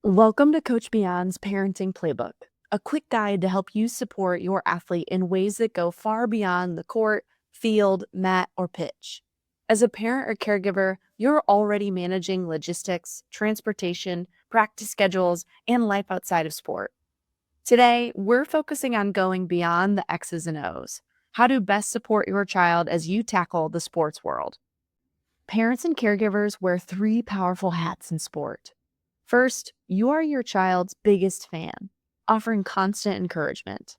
Welcome to Coach Beyond's Parenting Playbook, a quick guide to help you support your athlete in ways that go far beyond the court, field, mat, or pitch. As a parent or caregiver, you're already managing logistics, transportation, practice schedules, and life outside of sport. Today, we're focusing on going beyond the X's and O's, how to best support your child as you tackle the sports world. Parents and caregivers wear three powerful hats in sport. First, you are your child's biggest fan, offering constant encouragement.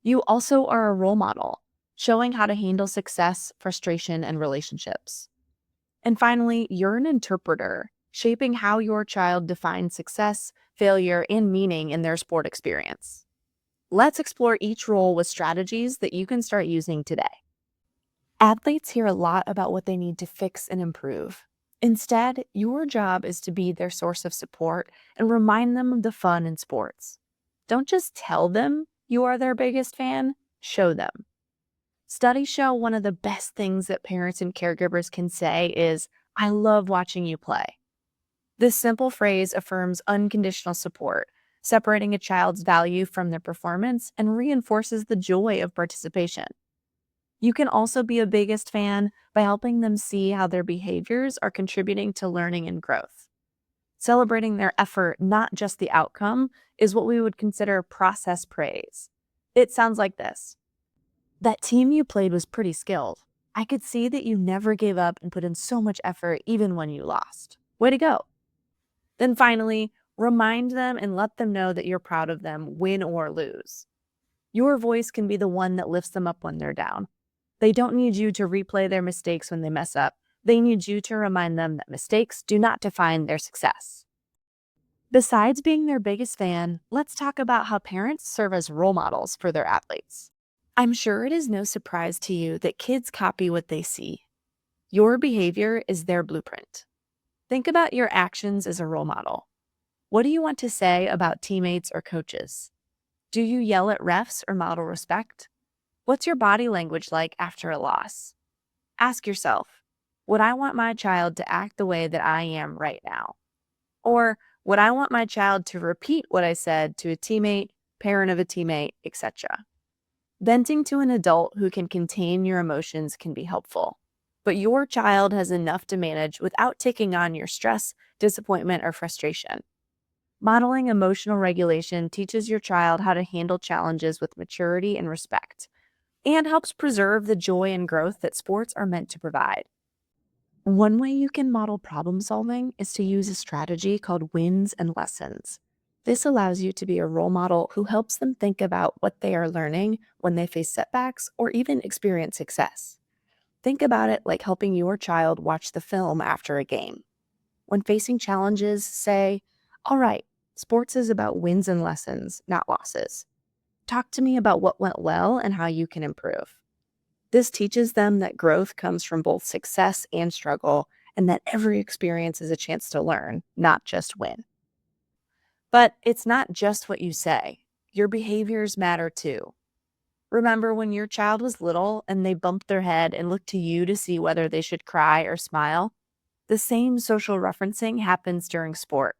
You also are a role model, showing how to handle success, frustration, and relationships. And finally, you're an interpreter, shaping how your child defines success, failure, and meaning in their sport experience. Let's explore each role with strategies that you can start using today. Athletes hear a lot about what they need to fix and improve. Instead, your job is to be their source of support and remind them of the fun in sports. Don't just tell them you are their biggest fan, show them. Studies show one of the best things that parents and caregivers can say is, "I love watching you play." This simple phrase affirms unconditional support, separating a child's value from their performance and reinforces the joy of participation. You can also be a biggest fan by helping them see how their behaviors are contributing to learning and growth. Celebrating their effort, not just the outcome, is what we would consider process praise. It sounds like this. That team you played was pretty skilled. I could see that you never gave up and put in so much effort even when you lost. Way to go. Then finally, remind them and let them know that you're proud of them, win or lose. Your voice can be the one that lifts them up when they're down. They don't need you to replay their mistakes when they mess up. They need you to remind them that mistakes do not define their success. Besides being their biggest fan, let's talk about how parents serve as role models for their athletes. I'm sure it is no surprise to you that kids copy what they see. Your behavior is their blueprint. Think about your actions as a role model. What do you want to say about teammates or coaches? Do you yell at refs or model respect? What's your body language like after a loss? Ask yourself, would I want my child to act the way that I am right now? Or would I want my child to repeat what I said to a teammate, parent of a teammate, etc.? Venting to an adult who can contain your emotions can be helpful, but your child has enough to manage without taking on your stress, disappointment, or frustration. Modeling emotional regulation teaches your child how to handle challenges with maturity and respect, and helps preserve the joy and growth that sports are meant to provide. One way you can model problem solving is to use a strategy called wins and lessons. This allows you to be a role model who helps them think about what they are learning when they face setbacks or even experience success. Think about it like helping your child watch the film after a game. When facing challenges, say, "All right, sports is about wins and lessons, not losses. Talk to me about what went well and how you can improve." This teaches them that growth comes from both success and struggle, and that every experience is a chance to learn, not just win. But it's not just what you say. Your behaviors matter too. Remember when your child was little and they bumped their head and looked to you to see whether they should cry or smile? The same social referencing happens during sport.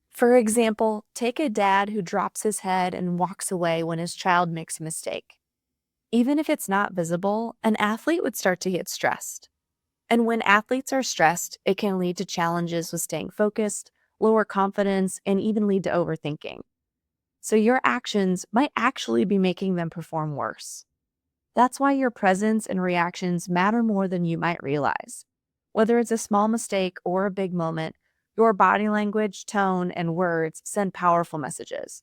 For example, take a dad who drops his head and walks away when his child makes a mistake. Even if it's not visible, an athlete would start to get stressed. And when athletes are stressed, it can lead to challenges with staying focused, lower confidence, and even lead to overthinking. So your actions might actually be making them perform worse. That's why your presence and reactions matter more than you might realize. Whether it's a small mistake or a big moment, your body language, tone, and words send powerful messages.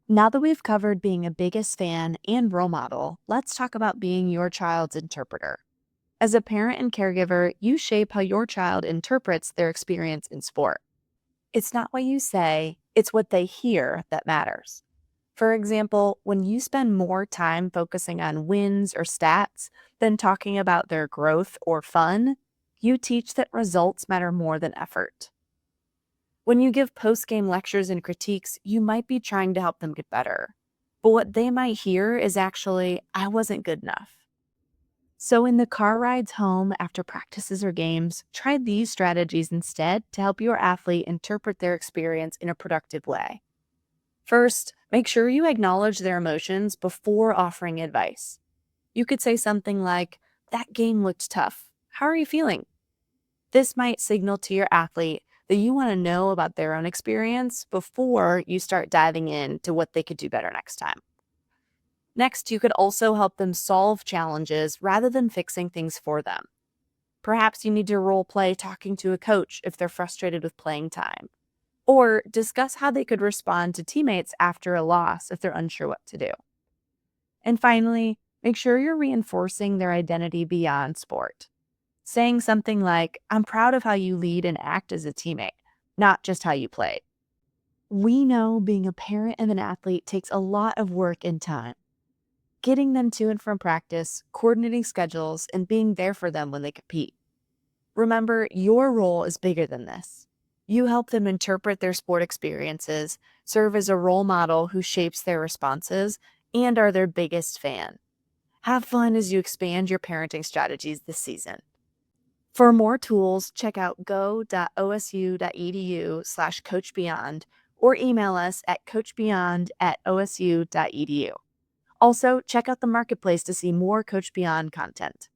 Now that we've covered being a biggest fan and role model, let's talk about being your child's interpreter. As a parent and caregiver, you shape how your child interprets their experience in sport. It's not what you say, it's what they hear that matters. For example, when you spend more time focusing on wins or stats than talking about their growth or fun, you teach that results matter more than effort. When you give post-game lectures and critiques, you might be trying to help them get better. But what they might hear is actually, "I wasn't good enough." So, in the car rides home after practices or games, try these strategies instead to help your athlete interpret their experience in a productive way. First, make sure you acknowledge their emotions before offering advice. You could say something like, "That game looked tough. How are you feeling?" This might signal to your athlete that you want to know about their own experience before you start diving into what they could do better next time. Next, you could also help them solve challenges rather than fixing things for them. Perhaps you need to role play talking to a coach if they're frustrated with playing time, or discuss how they could respond to teammates after a loss if they're unsure what to do. And finally, make sure you're reinforcing their identity beyond sport. Saying something like, "I'm proud of how you lead and act as a teammate, not just how you play." We know being a parent of an athlete takes a lot of work and time. Getting them to and from practice, coordinating schedules, and being there for them when they compete. Remember, your role is bigger than this. You help them interpret their sport experiences, serve as a role model who shapes their responses, and are their biggest fan. Have fun as you expand your parenting strategies this season. For more tools, check out go.osu.edu/coachbeyond or email us at coachbeyond@osu.edu. Also, check out the marketplace to see more Coach Beyond content.